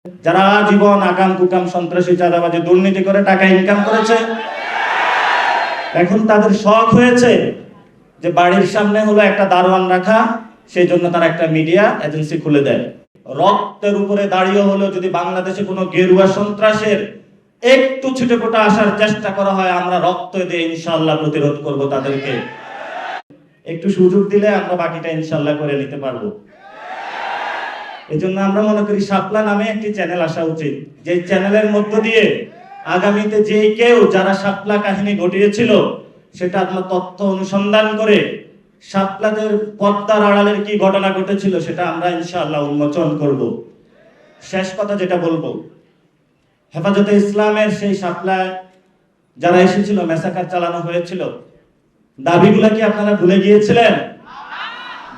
যারা জীবন আকাম কুকাম সন্ত্রাসী চাঁদাবাজি দুর্নীতি করে টাকা ইনকাম করেছে, এখন তাদের শখ হয়েছে যে বাড়ির সামনে হলো একটা দারোয়ান রাখা, সেই জন্য তারা একটা মিডিয়া এজেন্সি খুলে দেয়। রক্তের উপরে দাঁড়িয়ে হলো যদি বাংলাদেশে কোনো গেরুয়া সন্ত্রাসের একটু ছিটেফোঁটা আসার চেষ্টা করা হয়, আমরা রক্ত দিয়ে ইনশাআল্লাহ প্রতিরোধ করব তাদেরকে। একটু সুযোগ দিলে আমরা বাকিটা ইনশাআল্লাহ করে নিতে পারবো। এজন্য আমরা মনে করি শাপলা নামে একটি চ্যানেল আসা উচিত, যে চ্যানেলের মধ্য দিয়ে আগামীতে যে কেউ যারা শাপলা কাহিনী ঘটিয়েছিল সেটা আপনার তথ্য অনুসন্ধান করে শাপলাদের পর্দার আড়ালের কি ঘটনা ঘটেছিল সেটা আমরা ইনশাআল্লাহ উন্মোচন করব। শেষ কথা যেটা বলবো, হেফাজতে ইসলামের সেই শাপলায় যারা এসেছিল, মেসাকার চালানো হয়েছিল, দাবিগুলা কি আপনারা ভুলে গিয়েছিলেন?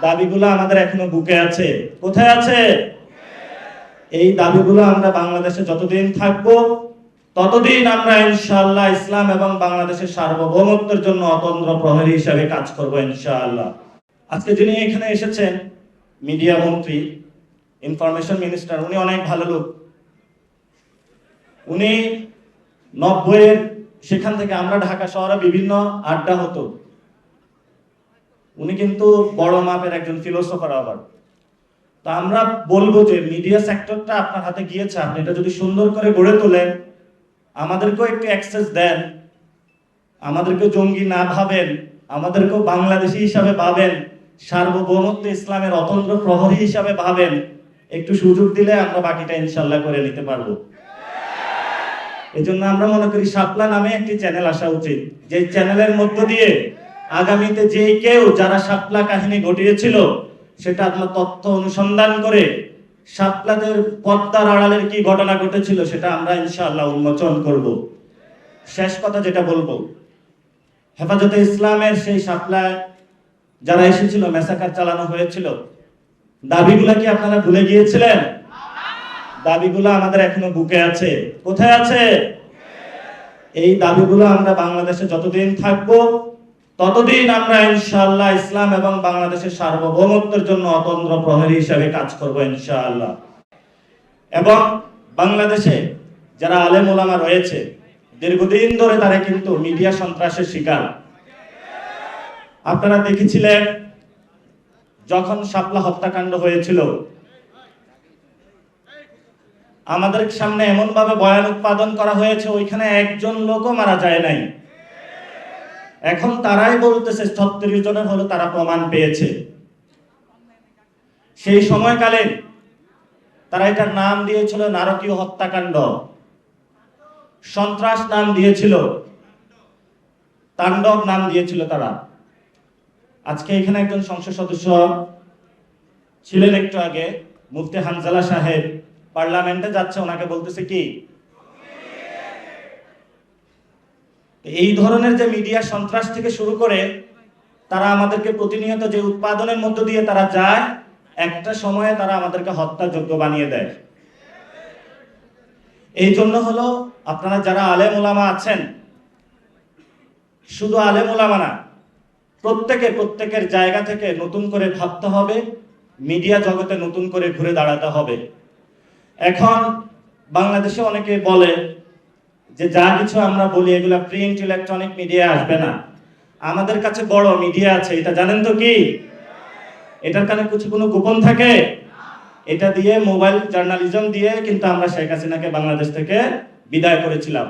দাবিগুলো আমাদের এখনো বুকে আছে। কোথায় আছে? এই দাবিগুলো আমরা বাংলাদেশে যতদিন থাকবো ততদিন আমরা ইনশাআল্লাহ ইসলাম এবং বাংলাদেশের সার্বভৌমত্বের জন্য অতন্দ্র প্রহরী হিসেবে কাজ করব ইনশাআল্লাহ। আজকে যিনি এখানে এসেছেন, মিডিয়া মন্ত্রী, ইনফরমেশন মিনিস্টার, উনি অনেক ভালো লোক। উনি 90-এর সেখান থেকে আমরা ঢাকা শহরে বিভিন্ন আড্ডা হতো, উনি কিন্তু বড় মাপের একজন ফিলোসফার আবার। তো আমরা বলবো যে মিডিয়া সেক্টরটা আপনার হাতে গিয়েছে, আপনি এটা যদি সুন্দর করে গড়ে তোলেন, আমাদেরকেও একটু অ্যাক্সেস দেন, আমাদেরকেও জঙ্গি না ভাবেন, আমাদেরকেও বাংলাদেশি হিসাবে ভাবেন, সার্বভৌমত্ব ইসলামের অতন্ত্র প্রহরী হিসাবে ভাবেন, একটু সুযোগ দিলে আমরা বাকিটা ইনশাআল্লাহ করে নিতে পারবো। এজন্য আমরা মনে করি শাপলা নামে একটি চ্যানেল আসা উচিত, যে চ্যানেলের মধ্য দিয়ে আগামীতে যে কেউ যারা শাপলা কাহিনী ঘটিয়েছিল সেটা আপনার তথ্য অনুসন্ধান করে শাপলাদের পর্দার আড়ালের কি ঘটনা ঘটেছিল সেটা আমরা ইনশাআল্লাহ উন্মোচন করব। শেষ কথা যেটা বলবো, হেফাজতে ইসলামের সেই শাপলায় যারা এসেছিল, মেসাকার চালানো হয়েছিল, দাবিগুলা কি আপনারা ভুলে গিয়েছিলেন? দাবিগুলো আমাদের এখনো বুকে আছে। কোথায় আছে? এই দাবিগুলো আমরা বাংলাদেশে যতদিন থাকবো ততদিন আমরা ইনশাআল্লাহ ইসলাম এবং বাংলাদেশের সার্বভৌমত্বের জন্য অতন্ত্র প্রহরী হিসেবে কাজ করব ইনশাআল্লাহ। এবং বাংলাদেশে যারা আলেম ওলামা রয়েছে, দীর্ঘদিন ধরে তারা কিন্তু মিডিয়া সন্ত্রাসের শিকার। আপনারা দেখেছিলেন যখন শাপলা হত্যাকাণ্ড হয়েছিল, আমাদের সামনে এমন ভাবে বয়ান উৎপাদন করা হয়েছে ওইখানে একজন লোকও মারা যায় নাই। এখন তারাই বলতেছে 36 জনের হলো তারা প্রমাণ পেয়েছে। সেই সময়কালে তারা এটার নাম দিয়েছিল নারকীয় হত্যাকাণ্ড, সন্ত্রাস নাম দিয়েছিল, তাণ্ডব নাম দিয়েছিল তারা। আজকে এখানে একজন সংসদ সদস্য ছিলেন একটু আগে, মুফতি হানজালা সাহেব, পার্লামেন্টে যাচ্ছে, ওনাকে বলতেছে কি এই ধরনের যে মিডিয়া সন্ত্রাস থেকে শুরু করে তারা আমাদেরকে প্রতিনিয়ত যে উৎপাদনের মধ্য দিয়ে তারা যায়, একটা সময়ে তারা আমাদেরকে হত্যাযোগ্য বানিয়ে দেয়। এই জন্য হলো আপনারা যারা আলেম ওলামা আছেন, শুধু আলেম ওলামা না, প্রত্যেকের জায়গা থেকে নতুন করে ভাবতে হবে, মিডিয়া জগতে নতুন করে ঘুরে দাঁড়াতে হবে। এখন বাংলাদেশে অনেকে বলে যে যা কিছু আমরা বলি এগুলা প্রিন্ট ইলেকট্রনিক মিডিয়া আসবে না, আমাদের কাছে বড় মিডিয়া আছে, এটা জানেন তো কি? এটার কারণে কোনো গোপন থাকে? এটা দিয়ে মোবাইল জার্নালিজম দিয়ে কিন্তু আমরা শেখ হাসিনাকে বাংলাদেশ থেকে বিদায় করেছিলাম।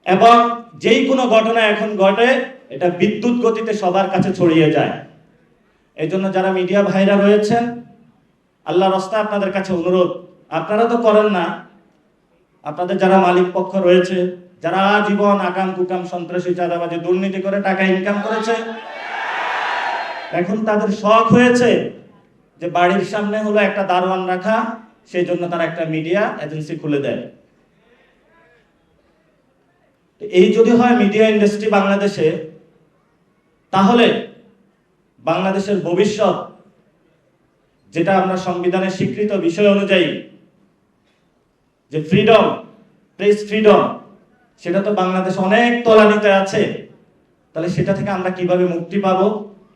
এবং যেই কোনো ঘটনা এখন ঘটে এটা বিদ্যুৎ গতিতে সবার কাছে ছড়িয়ে যায়। এই জন্য যারা মিডিয়া ভাইরা রয়েছেন, আল্লাহর রাস্তায় আপনাদের কাছে অনুরোধ, আপনারা তো করেন না, আপনাদের যারা মালিক পক্ষ রয়েছে, যারা জীবন আকাম কুকাম সন্ত্রাসী চাঁদাবাজি দুর্নীতি করে টাকা ইনকাম করেছে, এখন তাদের শখ হয়েছে যে বাড়ির সামনে হলো একটা দারোয়ান রাখা, সেই জন্য তারা একটা মিডিয়া এজেন্সি খুলে দেয়। এই যদি হয় মিডিয়া ইন্ডাস্ট্রি বাংলাদেশে, তাহলে বাংলাদেশের ভবিষ্যৎ, যেটা আমরা সংবিধানের স্বীকৃত বিষয় অনুযায়ী যে ফ্রিডম, প্রেস ফ্রিডম, সেটা তো বাংলাদেশ অনেক তলানিতে আছে। তাহলে সেটা থেকে আমরা কিভাবে মুক্তি পাবো,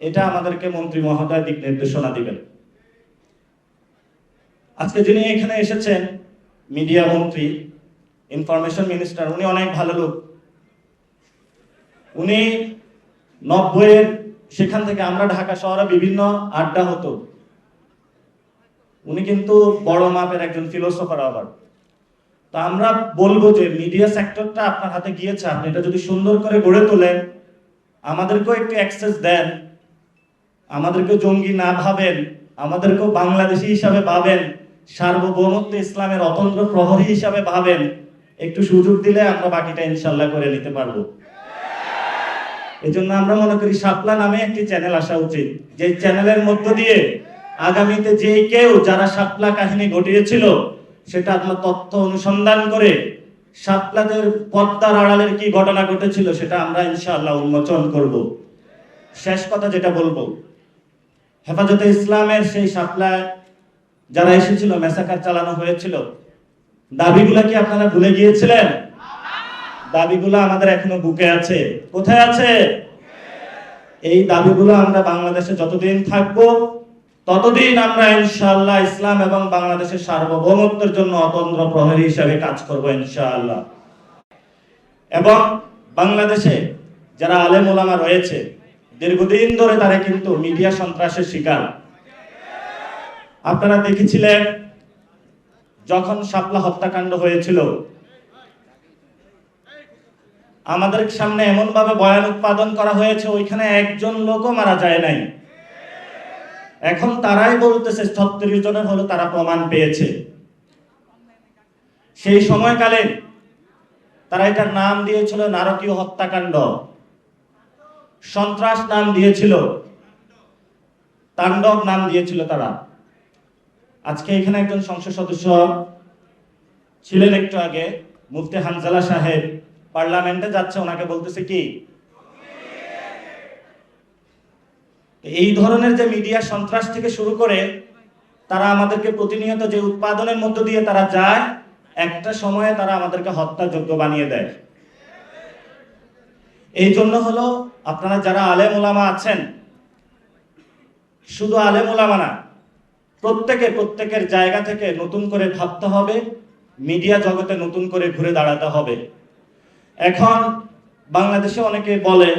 এটা আমাদেরকে মন্ত্রী মহোদয় দিক নির্দেশনা দিবেন। আজকে যিনি এখানে এসেছেন মিডিয়া মন্ত্রী, ইনফরমেশন মিনিস্টার, উনি অনেক ভালো লোক। উনি 90-এর সেখান থেকে আমরা ঢাকা শহরে বিভিন্ন আড্ডা হতো, উনি কিন্তু বড় মাপের একজন ফিলোসফার আবার। তা আমরা বলবো যে মিডিয়া সেক্টরটা আপনার হাতে গিয়েছে, আপনি এটা যদি সুন্দর করে গড়ে তোলেন, আমাদেরকেও একটু অ্যাক্সেস দেন, আমাদেরকেও জঙ্গি না ভাবেন, আমাদেরকেও বাংলাদেশি হিসাবে ভাবেন, সার্বভৌমত্ব ইসলামের অতন্ত্র প্রহরী হিসাবে ভাবেন, একটু সুযোগ দিলে আমরা বাকিটা ইনশাল্লাহ করে নিতে পারবো। এই জন্য আমরা মনে করি শাপলা নামে একটি চ্যানেল আসা উচিত, যে চ্যানেলের মধ্য দিয়ে আগামীতে যে কেউ যারা শাপলা কাহিনী ঘটিয়েছিল সেটা আপনার তথ্য অনুসন্ধান করে শাপলাদের পদ্মার আড়ালের কি ঘটনা ঘটেছিল সেটা আমরা ইনশাআল্লাহ উন্মোচন করব। শেষ কথা যেটা বলবো, হেফাজতে ইসলামের সেই শাপলায় যারা এসেছিল, মেসাকার চালানো হয়েছিল, দাবিগুলা কি আপনারা ভুলে গিয়েছিলেন? দাবিগুলো আমাদের এখনো বুকে আছে। কোথায় আছে? এই দাবিগুলো আমরা বাংলাদেশে যতদিন থাকবো ততদিন আমরা ইনশাআল্লাহ ইসলাম এবং বাংলাদেশের সার্বভৌমত্বের জন্য অতন্ত্র প্রহরী হিসাবে কাজ করব ইনশাআল্লাহ। এবং বাংলাদেশে যারা আলেম ওলামা রয়েছে, দীর্ঘদিন ধরে তারা কিন্তু মিডিয়া সন্ত্রাসের শিকার। আপনারা দেখেছিলেন যখন শাপলা হত্যাকাণ্ড হয়েছিল, আমাদের সামনে এমন ভাবে বয়ান উৎপাদন করা হয়েছে ওইখানে একজন লোকও মারা যায় নাই। এখন তারাই বলতেছে 36 জনের হলো তারা প্রমাণ পেয়েছে। সেই সময়কালে তারা এটার নাম দিয়েছিল নারকীয় হত্যাকাণ্ড, সন্ত্রাস নাম দিয়েছিল, তাণ্ডব নাম দিয়েছিল তারা। আজকে এখানে একজন সংসদ সদস্য ছিলেন একটু আগে, মুফতি হানজালা সাহেব, পার্লামেন্টে যাচ্ছে, ওনাকে বলতেছে কি এই ধরনের যে মিডিয়া সন্ত্রাস থেকে শুরু করে তারা আমাদেরকে প্রতিনিয়ত যে উৎপাদনের মধ্য দিয়ে তারা যায়, একটা সময়ে তারা আমাদেরকে হত্যাযোগ্য বানিয়ে দেয়। এই জন্য হলো আপনারা যারা আলেম ওলামা আছেন, শুধু আলেম ওলামা না, প্রত্যেকের জায়গা থেকে নতুন করে ভাবতে হবে, মিডিয়া জগতে নতুন করে ঘুরে দাঁড়াতে হবে। এখন বাংলাদেশে অনেকে বলে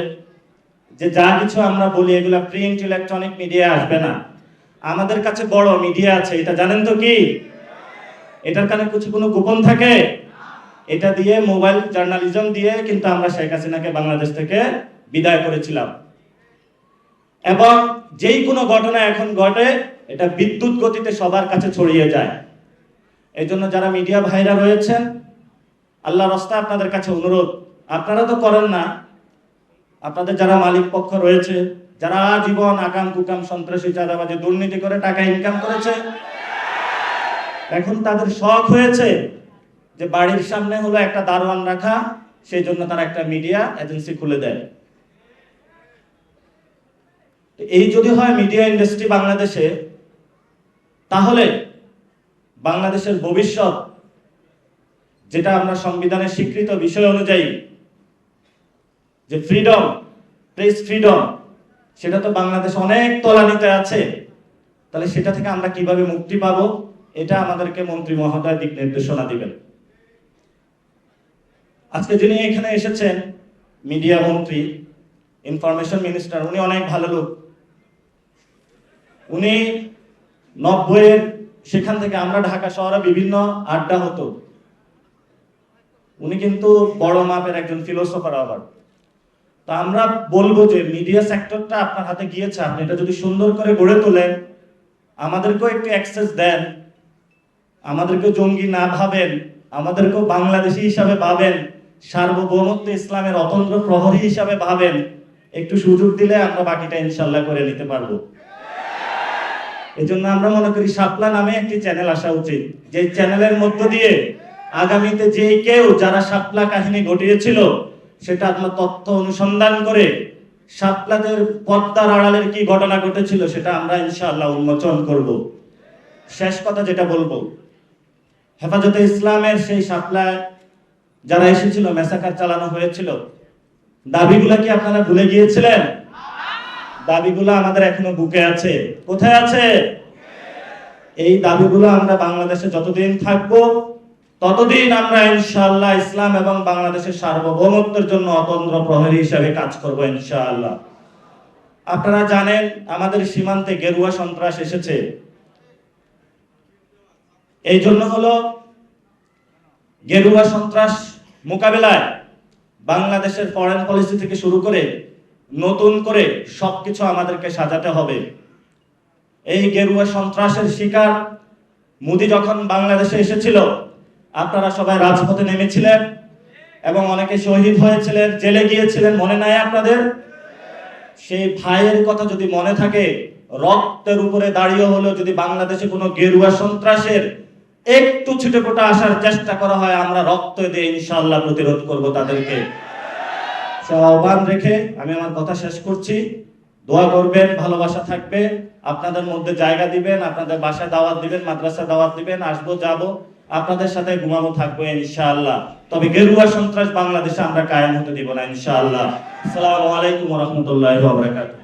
যে যা কিছু আমরা বলি এগুলা প্রিন্ট ইলেকট্রনিক মিডিয়া আসবে না, আমাদের কাছে বড় মিডিয়া আছে, এটা জানেন তো কি? এটার কারণে কোনো গোপন থাকে? এটা দিয়ে মোবাইল জার্নালিজম দিয়ে কিন্তু আমরা শেখ হাসিনাকে বাংলাদেশ থেকে বিদায় করেছিলাম। এবং যেই কোনো ঘটনা এখন ঘটে এটা বিদ্যুৎ গতিতে সবার কাছে ছড়িয়ে যায়। এই জন্য যারা মিডিয়া ভাইরা রয়েছেন, আল্লাহর রাস্তায় আপনাদের কাছে অনুরোধ, আপনারা তো করেন না, আপনাদের যারা মালিক পক্ষ রয়েছে, যারা জীবন আকাম কুকাম সন্ত্রাসী চাঁদাবাজি দুর্নীতি করে টাকা ইনকাম করেছে, এখন তাদের শখ হয়েছে যে বাড়ির সামনে হলো একটা দারোয়ান রাখা, সেই জন্য তারা একটা মিডিয়া এজেন্সি খুলে দেয়। এই যদি হয় মিডিয়া ইন্ডাস্ট্রি বাংলাদেশে, তাহলে বাংলাদেশের ভবিষ্যৎ, যেটা আমরা সংবিধানের স্বীকৃত বিষয় অনুযায়ী যে ফ্রিডম, প্রেস ফ্রিডম, সেটা তো বাংলাদেশ অনেক তলানিতে আছে। তাহলে সেটা থেকে আমরা কিভাবে মুক্তি পাবো, এটা আমাদেরকে মন্ত্রী মহোদয় দিক নির্দেশনা দিবেন। আজকে যিনি এখানে এসেছেন মিডিয়া মন্ত্রী, ইনফরমেশন মিনিস্টার, উনি অনেক ভালো লোক। উনি 90-এর সেখান থেকে আমরা ঢাকা শহরে বিভিন্ন আড্ডা হতো, উনি কিন্তু বড় মাপের একজন ফিলোসফার আবার। তা আমরা বলবো যে মিডিয়া সেক্টরটা আপনার হাতে গিয়েছে, আপনি এটা যদি সুন্দর করে গড়ে তোলেন, আমাদেরকেও একটু অ্যাক্সেস দেন, আমাদেরকেও জঙ্গি না ভাবেন, আমাদেরকেও বাংলাদেশি হিসাবে ভাবেন, সার্বভৌমত্ব ইসলামের অতন্ত্র প্রহরী হিসাবে ভাবেন, একটু সুযোগ দিলে আমরা বাকিটা ইনশাল্লাহ করে নিতে পারবো। এই জন্য আমরা মনে করি শাপলা নামে একটি চ্যানেল আসা উচিত, যে চ্যানেলের মধ্য দিয়ে আগামীতে যে কেউ যারা শাপলা কাহিনী ঘটিয়েছিল সেটা আপনার তথ্য অনুসন্ধান করে শাপলাদের পদ্মার আড়ালের কি ঘটনা ঘটেছিল সেটা আমরা ইনশাআল্লাহ উন্মোচন করব। শেষ কথা যেটা বলবো, হেফাজতে ইসলামের সেই শাপলায় যারা এসেছিল, মেসাকার চালানো হয়েছিল, দাবিগুলা কি আপনারা ভুলে গিয়েছিলেন? দাবিগুলো আমাদের এখনো বুকে আছে। কোথায় আছে? এই দাবিগুলো আমরা বাংলাদেশে যতদিন থাকব ততদিন আমরা ইনশাআল্লাহ ইসলাম এবং বাংলাদেশের সার্বভৌমত্বের জন্য অতন্দ্র প্রহরী হিসেবে কাজ করব ইনশাআল্লাহ। আপনারা জানেন আমাদের সীমান্তে গেরুয়া সন্ত্রাস এসেছে, এই জন্য হলো গেরুয়া সন্ত্রাস মোকাবেলায় বাংলাদেশের ফরেন পলিসি থেকে শুরু করে নতুন করে সবকিছু আমাদেরকে সাজাতে হবে। এই গেরুয়া সন্ত্রাসের শিকার মোদি যখন বাংলাদেশে এসেছিল আপনারা সবাই রাজপথে নেমেছিলেন এবং অনেকে শহীদ হয়েছিলেন, জেলে গিয়েছিলেন, মনে নাই আপনাদের? সেই ভাইয়ের কথা যদি মনে থাকে, রক্তের উপরে দাঁড়িয়ে হলেও যদি বাংলাদেশে কোনো গেরুয়া সন্ত্রাসের একটু ছিটেফোঁটা আসার চেষ্টা করা হয়, আমরা রক্ত দিয়ে ইনশাআল্লাহ প্রতিরোধ করব তাদেরকে। আহ্বান রেখে আমি আমার কথা শেষ করছি। দোয়া করবেন, ভালোবাসা থাকবে, আপনাদের মধ্যে জায়গা দিবেন, আপনাদের বাসায় দাওয়াত দিবেন, মাদ্রাসা দাওয়াত দিবেন, আসবো যাব, আপনাদের সাথে ঘুমাবো, থাকবো ইনশাআল্লাহ। তবে গেরুয়া সন্ত্রাস বাংলাদেশে আমরা কায়েম হতে দিব না ইনশাআল্লাহ। আসসালামু আলাইকুম ওয়া রাহমাতুল্লাহি ওয়া বারাকাতুহু।